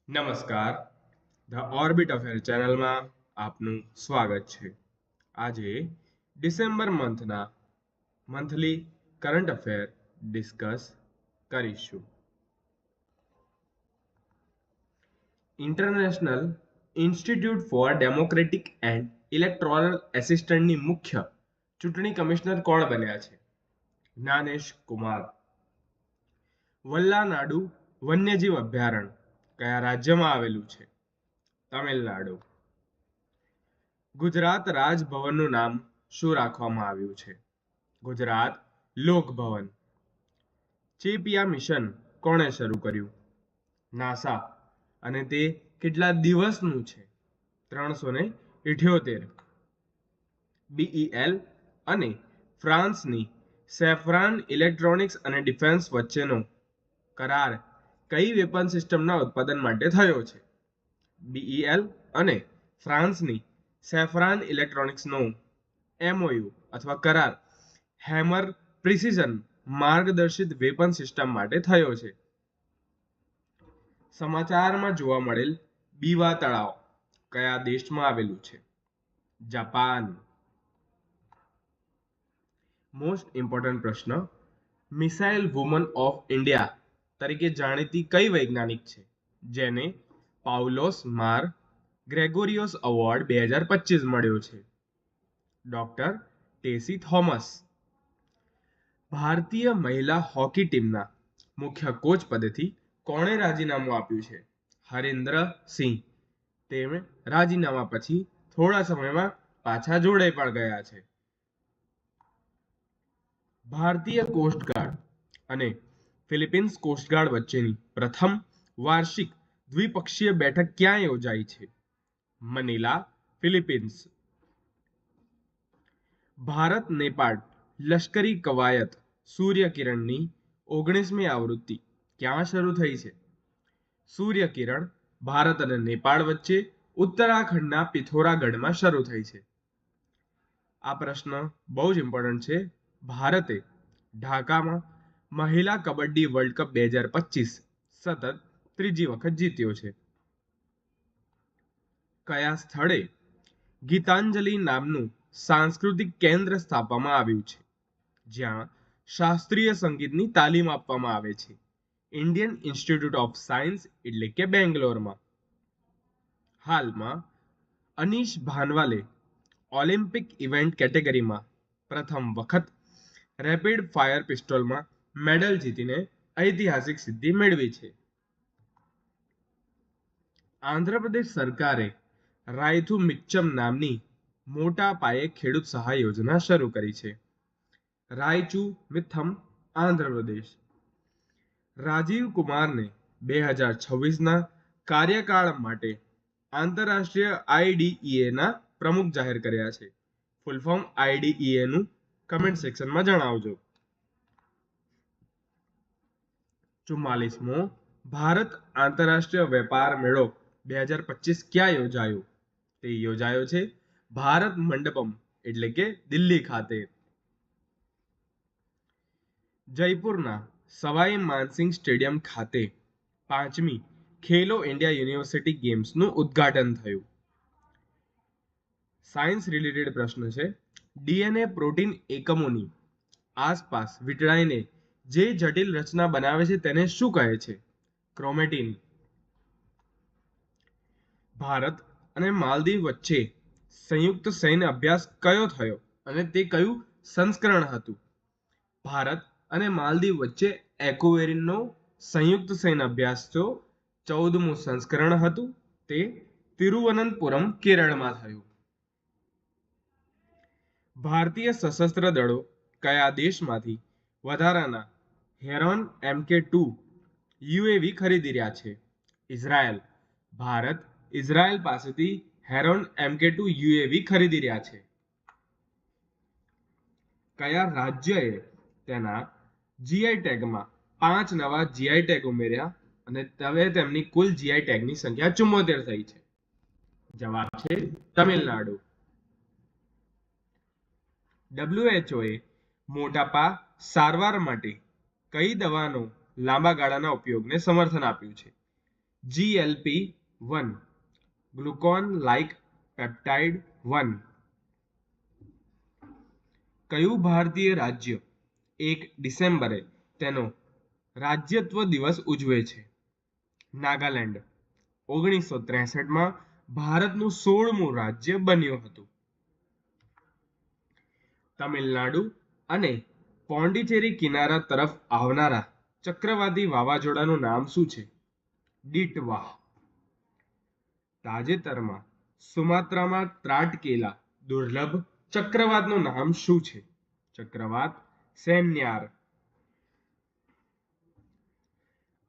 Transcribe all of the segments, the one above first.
નમસ્કાર. The orbit affair ચેનલમાં આપનું સ્વાગત છે. આજે December monthly current affair discuss કરીશું. International institute for democratic and electoral એસિસ્ટન્ટની મુખ્ય ચૂંટણી કમિશનર કોણ બન્યા છે? જ્ઞાનેશ કુમાર. વલ્લાનાડુ વન્યજીવ અભયારણ્ય કયા રાજ્યમાં આવેલું છે? તમિલનાડુ. ગુજરાત રાજભવનનું નામ શું રાખવામાં આવ્યું છે? ગુજરાત લોકભવન. ચેપિયા મિશન કોણે શરૂ કર્યું? નાસા. અને તે કેટલા દિવસનું છે? 378. બીઈએલ અને ફ્રાન્સની સેફ્રાન ઇલેક્ટ્રોનિક્સ અને ડિફેન્સ વચ્ચેનો કરાર કઈ વેપન સિસ્ટમના ઉત્પાદન માટે થયો છે? બીઈએલ અને ફ્રાન્સની સેફ્રાન ઇલેક્ટ્રોનિક્સનો એમઓયુ અથવા કરાર હેમર પ્રિસિઝન માર્ગદર્શિત વેપન સિસ્ટમ માટે થયો છે. સમાચારમાં જોવા મળેલ બીવા તળાવ કયા દેશમાં આવેલું છે? જાપાન. મોસ્ટ ઇમ્પોર્ટન્ટ પ્રશ્ન, મિસાઇલ વુમન ઓફ ઇન્ડિયા તરીકે જાણીતી કઈ વૈજ્ઞાનિક છે જેને પાઉલોસ માર ગ્રેગોરિયોસ એવોર્ડ 2025 મળ્યો છે? Doctor Tessy Thomas. ભારતીય મહિલા હોકી ટીમના મુખ્ય કોચ પદેથી કોણે રાજીનામું આપ્યું છે? હરિન્દર સિંહ. તેમણે રાજીનામા પછી થોડા સમયમાં પાછા જોડાઈ પણ ગયા છે. ભારતીય કોસ્ટગાર્ડ અને ફિલિપિન્સ કોસ્ટગાર્ડ વચ્ચેની પ્રથમ વાર્ષિક દ્વિપક્ષીય બેઠક ક્યાં યોજાઈ છે? Manila, Philippines. ભારત નેપાળ લશ્કરી કવાયત સૂર્યકિરણની 19મી આવૃત્તિ ક્યાં શરૂ થઈ છે? સૂર્યકિરણ ભારત અને નેપાળ વચ્ચે ઉત્તરાખંડના પિથોરાગઢમાં શરૂ થઈ છે. આ પ્રશ્ન બહુ જ ઇમ્પોર્ટન્ટ છે. ભારતે ઢાકામાં મહિલા કબડ્ડી વર્લ્ડ કપ 2025 સતત ત્રીજી વખત જીત્યો છે. કયા સ્થળે ગીતાંજલિ નામનું સાંસ્કૃતિક કેન્દ્ર સ્થાપવામાં આવ્યું છે જ્યાં શાસ્ત્રીય સંગીતની તાલીમ આપવામાં આવે છે? ઇન્ડિયન ઇન્સ્ટિટ્યૂટ ઓફ સાયન્સ એટલે કે બેંગ્લોરમાં. હાલમાં અનીશ ભાનવાલે ઓલિમ્પિક ઇવેન્ટ કેટેગરીમાં પ્રથમ વખત રેપિડ ફાયર પિસ્તોલમાં મેડલ જીતીને ઐતિહાસિક સિદ્ધિ મેળવી છે. આંધ્રપ્રદેશ સરકારે રાયથુ મિચ્છમ નામની મોટા પાયે ખેડૂત સહાય યોજના શરૂ કરી છે. રાયચુ મિથમ, આંધ્રપ્રદેશ. રાજીવ કુમારને 2026ના કાર્યકાળ માટે આંતરરાષ્ટ્રીય આઈડીઈએના પ્રમુખ જાહેર કર્યા છે. ફૂલ ફોર્મ આઈડીઈએનું કમેન્ટ સેક્શનમાં જણાવજો. 44મો ભારત આંતરરાષ્ટ્રીય વેપાર મેળો 2025 ક્યાં યોજાયો? તે યોજાયો છે ભારત મંડપમ એટલે કે દિલ્હી ખાતે. જયપુરના સવાઈ માનસિંહ સ્ટેડિયમ ખાતે 5મી ખેલો ઇન્ડિયા યુનિવર્સિટી ગેમ્સનું ઉદ્ઘાટન થયું. સાયન્સ રિલેટેડ પ્રશ્ન છે. ડીએનએ પ્રોટીન એકમોની આસપાસ વીંટળાઈને જે જટિલ રચના બનાવે છે તેને શું કહે છે? ક્રોમેટીન. ભારત અને માલદીવ વચ્ચે સંયુક્ત સૈન્ય અભ્યાસ કયો થયો અને તે કયું સંસ્કરણ હતું? ભારત અને માલદીવ વચ્ચે એકોવેરિનનો સંયુક્ત સૈન્ય અભ્યાસ 14મું સંસ્કરણ હતું. તે તિરુવનંતપુરમ, કેરળમાં થયું. ભારતીય સશસ્ત્ર દળો કયા દેશમાંથી વધારાના હેરોન MK2 યુએવી ખરીદી રહ્યા છે? ઇઝરાયલ. ભારત ઇઝરાયલ પાસેથી હેરોન MK2 યુએવી ખરીદી રહ્યા છે. કયા રાજ્યએ તેના જીઆઈ ટેગમાં 5 નવા જીઆઈ ટેગ ઉમેર્યા અને હવે તેમની કુલ જીઆઈ ટેગની સંખ્યા 74 થઈ છે? જવાબ છે તમિલનાડુ. WHOએ મોટાપા સારવાર માટે કઈ દવાનો લાંબા ગાળાના ઉપયોગને સમર્થન આપ્યું છે? GLP-1 Glucon like peptide 1. કયું ભારતીય રાજ્ય 1 ડિસેમ્બરે તેનો રાજ્યત્વ દિવસ ઉજવે છે? નાગાલેન્ડ 1963માં ભારતનું 16મું રાજ્ય બન્યું હતું. તમિલનાડુ અને પોંડિચેરી કિનારા તરફ આવનારા ચક્રવાતી વાવાઝોડાનું નામ શું છે? ડીટવા. તાજેતરમાં સુમાત્રામાં ત્રાટકેલા દુર્લભ ચક્રવાતનું નામ શું છે? ચક્રવાત સેન્યાર.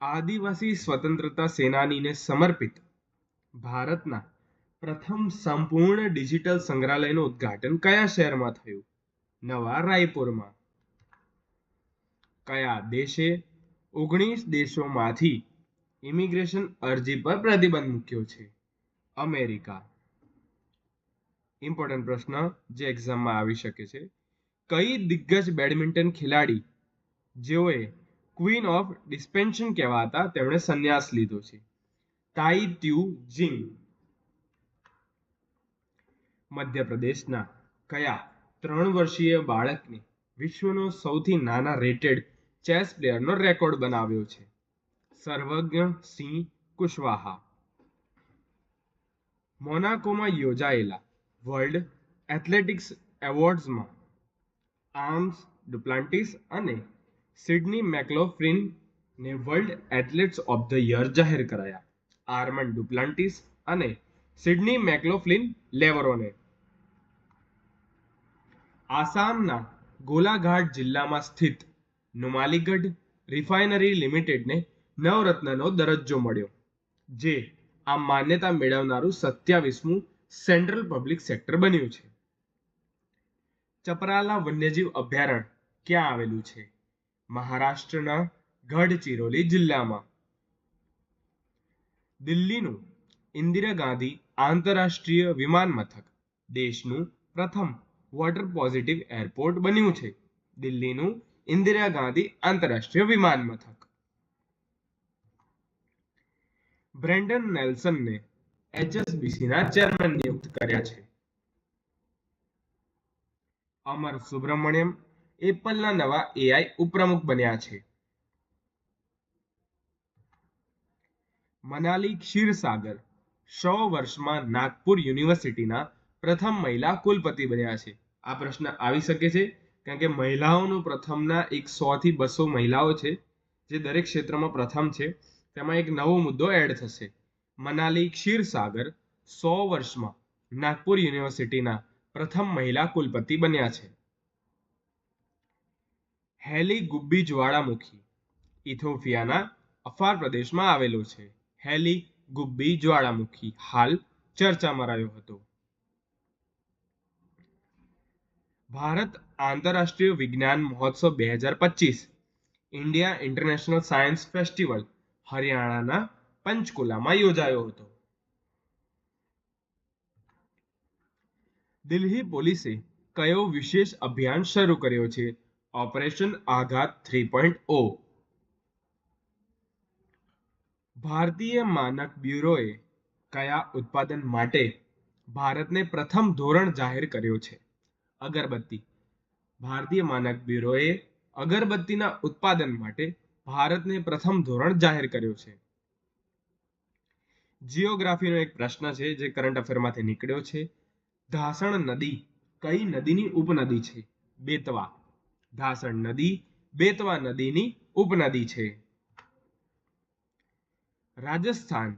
આદિવાસી સ્વતંત્રતા સેનાનીને સમર્પિત ભારતના પ્રથમ સંપૂર્ણ ડિજિટલ સંગ્રહાલયનું ઉદ્ઘાટન કયા શહેરમાં થયું? નવા રાયપુરમાં. કયા દેશે 19 દેશોમાંથી ઇમિગ્રેશન અરજી પર પ્રતિબંધ મૂક્યો છે? અમેરિકા. ઇમ્પોર્ટન્ટ પ્રશ્ન જે એક્ઝામમાં આવી શકે છે. કઈ દિગ્ગજ બેડમિન્ટન ખેલાડી જેઓએ ક્વીન ઓફ ડિસ્પેન્શન કહેવાતા તેમણે સંન્યાસ લીધો છે? તાઈ ત્યુ જીંગ. મધ્યપ્રદેશના કયા 3 વર્ષીય બાળકને વિશ્વનો સૌથી નાના રેટેડ ચેસ પ્લેયરનો રેકોર્ડ બનાવ્યો છે? સર્વજ્ઞ સિંહ કુશવાહા. મોનાકોમાં યોજાયેલા વર્લ્ડ એથ્લેટિક્સ એવોર્ડ્સમાં આર્મ્સ ડુપ્લાન્ટિસ અને સિડની મેકલોફ્લિનને world athletes of the year જાહેર કરાયા. આર્મન્ડ ડુપ્લાન્ટિસ અને સિડની મેકલોફ્લિન લેવરોને. આસામના ગોલાઘાટ જિલ્લામાં સ્થિત નુમાલીગઢ રિફાઇનરી લિમિટેડને નવરત્નનો દરજ્જો મળ્યો, જે આ માન્યતા મેળવનારું 27મું સેન્ટ્રલ પબ્લિક સેક્ટર બન્યું છે. ચપરાલા વન્યજીવ અભયારણ્ય ક્યાં આવેલું છે? મહારાષ્ટ્રના ગઢચિરોલી જિલ્લામાં. દિલ્હીનું ઇન્દિરા ગાંધી આંતરરાષ્ટ્રીય વિમાન મથક દેશનું પ્રથમ વોટર પોઝિટિવ એરપોર્ટ બન્યું છે. દિલ્હીનું ઇન્દિરા ગાંધી આંતરરાષ્ટ્રીય વિમાન મથક. બ્રેન્ડન નેલ્સનને HSBCના ચેરમેન નિયુક્ત કર્યા છે. અમર સુબ્રમણ્યમ એપલના નવા AI ઉપપ્રમુખ બન્યા છે. મનાલી ક્ષીરસાગર 100 વર્ષમાં નાગપુર યુનિવર્સિટીના પ્રથમ મહિલા કુલપતિ બન્યા છે. આ પ્રશ્ન આવી શકે છે કારણ કે મહિલાઓનું પ્રથમના 100 થી 200 મહિલાઓ છે જે દરેક ક્ષેત્રમાં પ્રથમ છે. તેમાં એક નવો મુદ્દો એડ થશે. મનાલી ક્ષીરસાગર 100 વર્ષમાં નાગપુર યુનિવર્સિટીના પ્રથમ મહિલા કુલપતિ બન્યા છે. હેલી ગુબ્બી જ્વાળામુખી ઇથોપિયાના અફાર પ્રદેશમાં આવેલો છે. હેલી ગુબ્બી જ્વાળામુખી હાલ ચર્ચામાં રહ્યો હતો. ભારત આંતરરાષ્ટ્રીય વિજ્ઞાન મહોત્સવ 2025 ઇન્ડિયા ઇન્ટરનેશનલ સાયન્સ ફેસ્ટિવલ હરિયાણાના પંચકુલામાં યોજાયો હતો. દિલ્હી પોલીસે કયો વિશેષ અભિયાન શરૂ કર્યો છે? ઓપરેશન આઘાત 3.0. ભારતીય માનક બ્યુરોએ કયા ઉત્પાદન માટે ભારતને પ્રથમ ધોરણ જાહેર કર્યો છે? અગરબત્તી. ભારતીય માનક બ્યુરોએ અગરબત્તીના ઉત્પાદન માટે ભારતને પ્રથમ ધોરણ જાહેર કર્યો છે. જીઓગ્રાફીનો એક પ્રશ્ન છે જે કરંટ અફેરમાંથી નીકળ્યો છે. ધાસણ નદી કઈ નદીની ઉપનદી છે? બેતવા. ધાસણ નદી બેતવા નદીની ઉપનદી છે. રાજસ્થાન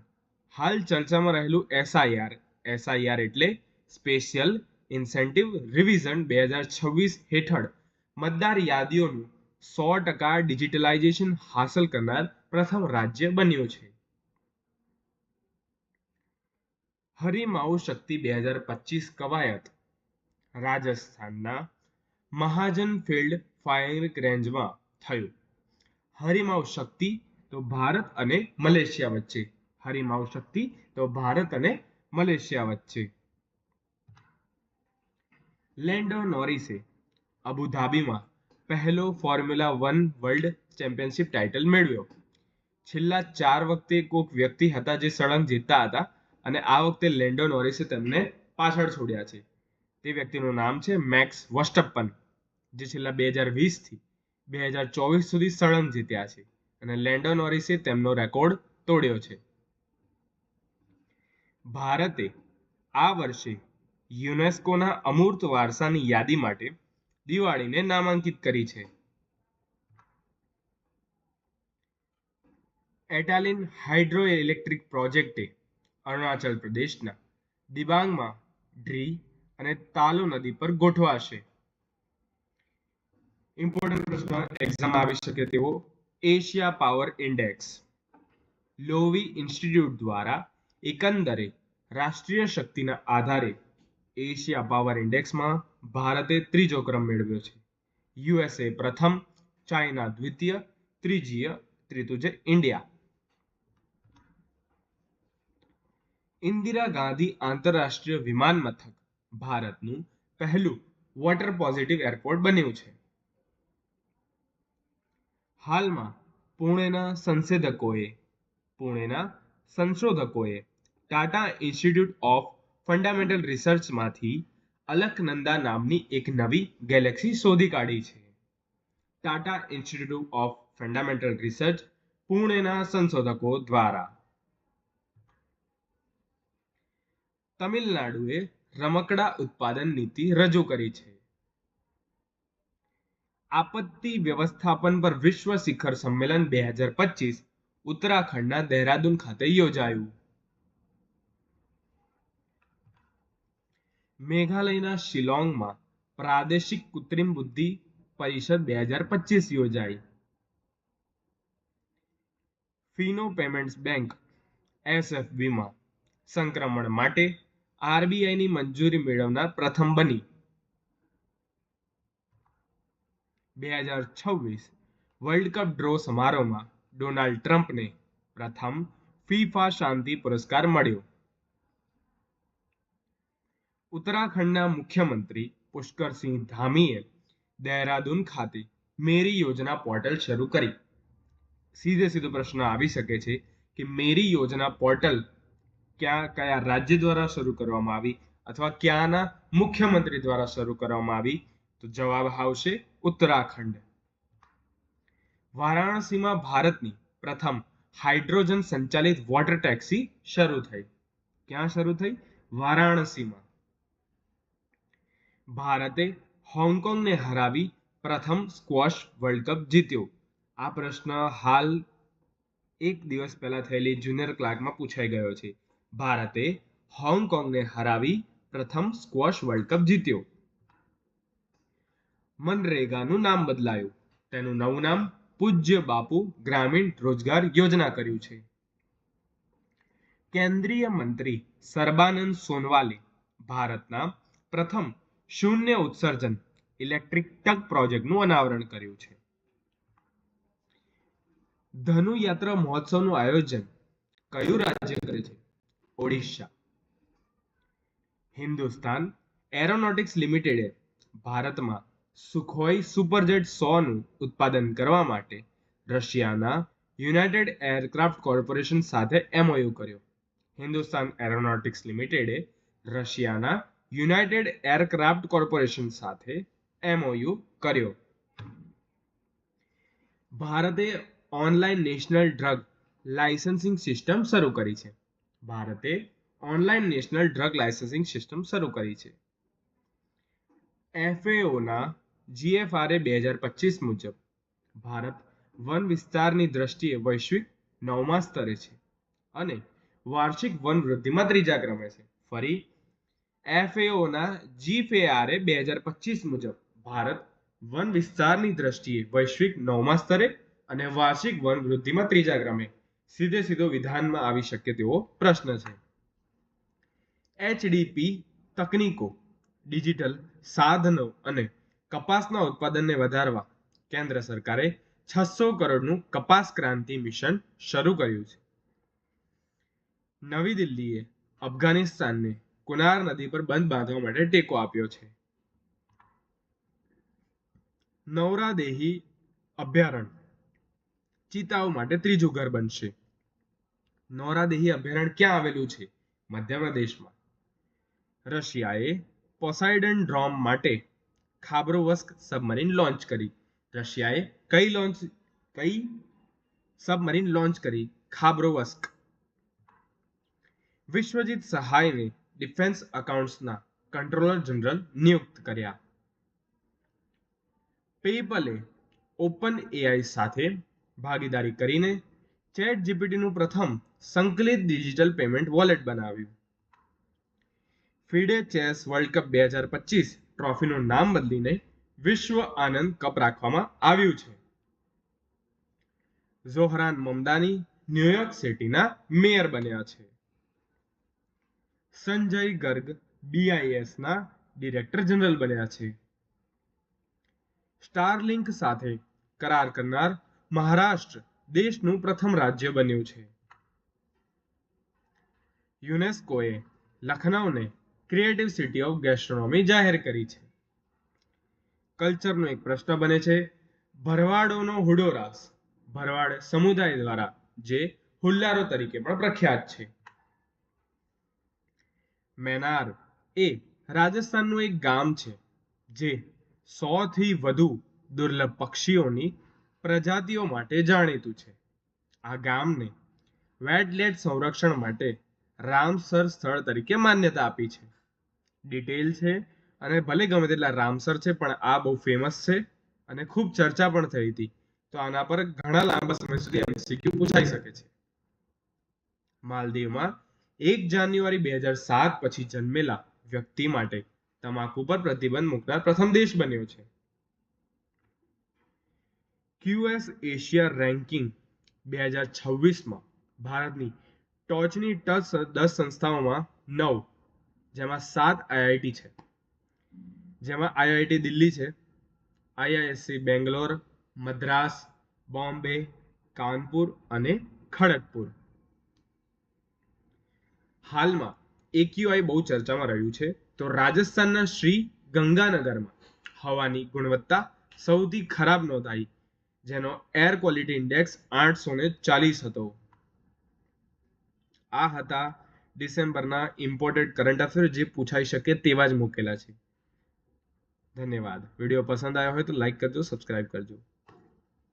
હાલ ચર્ચામાં રહેલું SIR એટલે સ્પેશિયલ ઇન્સેન્ટિવ રિવિઝન 2026 હેઠળ મતદાર યાદીઓનું 100% ડિજિટલાઇઝેશન હાંસલ કરનાર પ્રથમ રાજ્ય બન્યું છે. હરિમાઉ શક્તિ 2025 કવાયત રાજસ્થાનના મહાજન ફિલ્ડ ફાયરિંગ રેન્જમાં થયું. હરિમાઉ શક્તિ તો ભારત અને મલેશિયા વચ્ચે. હરિમાઉ શક્તિ તો ભારત અને મલેશિયા વચ્ચે. લેન્ડો નોરિસે અબુધાબીમાં પહેલો ફોર્મ્યુલા 1 વર્લ્ડ ચેમ્પિયનશિપ ટાઇટલ મેળવ્યો. છેલ્લા 4 વખતે કોઈક વ્યક્તિ હતા જે સળંગ જીતતા હતા અને આ વખતે લેન્ડો નોરિસે તેમને પાછળ છોડ્યા છે. તે વ્યક્તિનું નામ છે મેક્સ વર્સ્ટપ્પન, જે છેલ્લા 2020 થી 2024 સુધી સળંગ જીત્યા છે અને લેન્ડો નોરિસે તેમનો રેકોર્ડ તોડ્યો છે. ભારતે આ વર્ષે યુનેસ્કોના અમૂર્ત વારસાની યાદી માટે દિવાળીને નામાંકિત કરી છે. એટાલિન હાઇડ્રો ઇલેક્ટ્રિક પ્રોજેક્ટે અરુણાચલ પ્રદેશના દિબાંગમાં ડ્રી અને તાલો નદી પર ગોઠવાશે. ઇમ્પોર્ટન્ટ પ્રશ્ન એક્ઝામ આવી શકે તેવો. Asia power index Lowy institute દ્વારા એકંદરે રાષ્ટ્રીય શક્તિના આધારે એશિયા પાવર ઇન્ડેક્સમાં ભારતે ત્રીજો ક્રમ મેળવ્યો છે. યુએસએ પ્રથમ, ચાઇના દ્વિતીય, ત્રીજું છે ઇન્ડિયા. ઇન્દિરા ગાંધી આંતરરાષ્ટ્રીય વિમાન મથક ભારતનું પહેલું વોટર પોઝિટિવ એરપોર્ટ બન્યું છે. હાલમાં પુણેના સંશોધકોએ ટાટા ઇન્સ્ટિટ્યૂટ ઓફ ફંડામેન્ટલ રિસર્ચમાંથી અલકનંદા નામની એક નવી ગેલેક્સી શોધી કાઢી છે. Tata institute of fundamental research, પુણેના સંશોધકો દ્વારા. તમિલનાડુએ રમકડા ઉત્પાદન નીતિ રજૂ કરી છે. આપત્તિ વ્યવસ્થાપન પર વિશ્વ શિખર સંમેલન 2025 ઉત્તરાખંડના દહેરાદૂન ખાતે યોજાયું. મેઘાલયના શિલોંગમાં પ્રાદેશિક કૃત્રિમ બુદ્ધિ પરિષદ 2025 યોજાઈ. ફિનો પેમેન્ટ્સ બેંક એસએફબીમાં સંક્રમણ માટે આરબીઆઈની મંજૂરી મેળવનાર પ્રથમ બની. 2026 વર્લ્ડ કપ ડ્રો સમારોહમાં ડોનાલ્ડ ટ્રમ્પને પ્રથમ ફીફા શાંતિ પુરસ્કાર મળ્યો. ઉત્તરાખંડના મુખ્યમંત્રી પુષ્કરસિંહ ધામીએ દહેરાદૂન ખાતે મેરી યોજના પોર્ટલ શરૂ કરી. સીધો પ્રશ્ન આવી શકે છે કે મેરી યોજના પોર્ટલ કયા રાજ્ય દ્વારા શરૂ કરવામાં આવી અથવા ક્યાંના મુખ્યમંત્રી દ્વારા શરૂ કરવામાં આવી? તો જવાબ આવશે ઉત્તરાખંડ. વારાણસીમાં ભારતની પ્રથમ હાઇડ્રોજન સંચાલિત વોટર ટેક્સી શરૂ થઈ. ક્યાં શરૂ થઈ? વારાણસીમાં. ભારતે હોંગકોંગને હરાવી પ્રથમ સ્ક્વોશ વર્લ્ડ કપ જીત્યો. આ પ્રશ્ન હાલ એક દિવસ પહેલા થયેલી જુનિયર ક્લાર્કમાં પૂછાઈ ગયો છે. ભારતે હોંગકોંગને હરાવી પ્રથમ સ્ક્વોશ વર્લ્ડ કપ જીત્યો. મનરેગાનું નામ બદલાયું. તેનું નવું નામ પૂજ્ય બાપુ ગ્રામીણ રોજગાર યોજના કર્યું છે. કેન્દ્રીય મંત્રી સર્બાનંદ સોનવાલે ભારતના પ્રથમ શૂન્ય ઉત્સર્જન ઇલેક્ટ્રિક ટ્રક પ્રોજેક્ટનું અનાવરણ કર્યું છે. ધનુયાત્રા મહોત્સવનું આયોજન કયું રાજ્ય કરે છે? ઓડિશા. હિન્દુસ્તાન એરોનોટિક્સ લિમિટેડે ભારતમાં સુખોઈ સુપરજેટ 100 નું ઉત્પાદન કરવા માટે રશિયાના યુનાઇટેડ એરક્રાફ્ટ કોર્પોરેશન સાથે એમઓયુ કર્યો. હિન્દુસ્તાન એરોનોટિક્સ લિમિટેડે રશિયાના યુનાઇટેડ એરક્રાફ્ટ કોર્પોરેશન સાથે એમઓયુ કર્યો. ભારતે online national drug licensing system શરૂ કરી છે. ભારતે online national drug licensing system શરૂ કરી છે. એફએઓના જીએફઆરએ 2025 મુજબ ભારત વન વિસ્તારની દ્રષ્ટિએ વૈશ્વિક 9મા સ્તરે છે અને વાર્ષિક વન વૃદ્ધિમાં 3જા ક્રમે છે. ફરી એફએઓના જીએફઆરએ 2025 મુજબ ભારત વન વિસ્તારની દ્રષ્ટિએ વૈશ્વિક 9મા સ્તરે અને વાર્ષિક વન વૃદ્ધિમાં 3જા ક્રમે. સીધો વિધાનમાં આવી શકે તેવો પ્રશ્ન છે. એચડીપી તકનીકો, ડિજિટલ સાધનો અને કપાસના ઉત્પાદનને વધારવા કેન્દ્ર સરકારે 600 કરોડનું કપાસ ક્રાંતિ મિશન શરૂ કર્યું છે. નવી દિલ્હીએ અફઘાનિસ્તાનને કુનાર નદી પર બંધ બાંધવા માટે ટેકો આપ્યો છે. નૌરાદેહી અભયારણ્ય ચિતાઓ માટે ત્રીજું ઘર બનશે. નોરાદેહી અભયારણ્ય ક્યાં આવેલું છે? મધ્યપ્રદેશમાં. રશિયાએ પોસાઇડન ડ્રોમ માટે ખાબરોવસ્ક સબમરીન લોન્ચ કરી. રશિયાએ કઈ સબમરીન લોન્ચ કરી? ખાબરોવસ્ક. વિશ્વજીત સહાયને ડિફેન્સ એકાઉન્ટ્સના કંટ્રોલર જનરલ નિયુક્ત કર્યા. પેપલે ઓપન એઆઈ સાથે ભાગીદારી કરીને ચેટ જીપીટીનું પ્રથમ સંકલિત ડિજિટલ પેમેન્ટ વોલેટ બનાવ્યું. ફિડે ચેસ વર્લ્ડ કપ 2025 ટ્રોફીનું નામ બદલીને વિશ્વ આનંદ કપ રાખવામાં આવ્યું છે. ઝોહરાન મમદાની ન્યુયોર્ક સિટીના મેયર બન્યા છે. સંજય ગર્ગ બીઆઈએસના ડિરેક્ટર જનરલ બન્યા છે. સ્ટારલિંક સાથે કરાર કરનાર મહારાષ્ટ્ર દેશનું પ્રથમ રાજ્ય બન્યું છે. યુનેસ્કોએ લખનૌને ક્રિએટિવ સિટી ઓફ ગેસ્ટ્રોનોમી જાહેર કરી છે. કલ્ચરનો એક પ્રશ્ન બને છે. ભરવાડોનો હુડોરાસ ભરવાડ સમુદાય દ્વારા જે હુલ્લારો તરીકે પણ પ્રખ્યાત છે. મેનાર એ રાજસ્થાનનું એક ગામ છે જે 100 થી વધુ દુર્લભ પક્ષીઓની પ્રજાતિઓ માટે જાણીતું છે. આ ગામને વેટલેન્ડ સંરક્ષણ માટે રામસર સ્થળ તરીકે માન્યતા આપી છે. ડિટેલ છે અને ભલે ગમે તેટલા રામસર છે પણ આ બહુ ફેમસ છે અને ખૂબ ચર્ચા પણ થઈ હતી. તો આના પર ઘણા લાંબા સમય સુધી એમસીક્યુ પૂછાઈ શકે છે. માલદીવમાં 1 જાન્યુઆરી 2007 પછી જન્મેલા વ્યક્તિ માટે તમાકુ પર પ્રતિબંધ મૂકનાર પ્રથમ દેશ બન્યો છે. ક્યુએસ એશિયા રેન્કિંગ 2026માં ભારતની ટોચની 10 સંસ્થાઓમાં 9, જેમાં 7 આઈઆઈટી છે, જેમાં આઈઆઈટી દિલ્હી છે, આઈઆઈએસસી બેંગ્લોર, મદ્રાસ, બોમ્બે, કાનપુર અને ખડગપુર. હાલમાં એક્યુઆઈ બહુ ચર્ચામાં રહ્યું છે. તો રાજસ્થાનના શ્રી ગંગાનગરમાં હવાની ગુણવત્તા સૌથી ખરાબ નોંધાઈ, જેનો એર ક્વોલિટી ઇન્ડેક્સ 840 હતો. આ હતા ડિસેમ્બરના ઇમ્પોર્ટેન્ટ કરંટ અફેર જે પૂછાઈ શકે તેવા જ મૂકેલા છે. ધન્યવાદ. વિડીયો પસંદ આવ્યો હોય તો લાઈક કરજો, સબસ્ક્રાઇબ કરજો.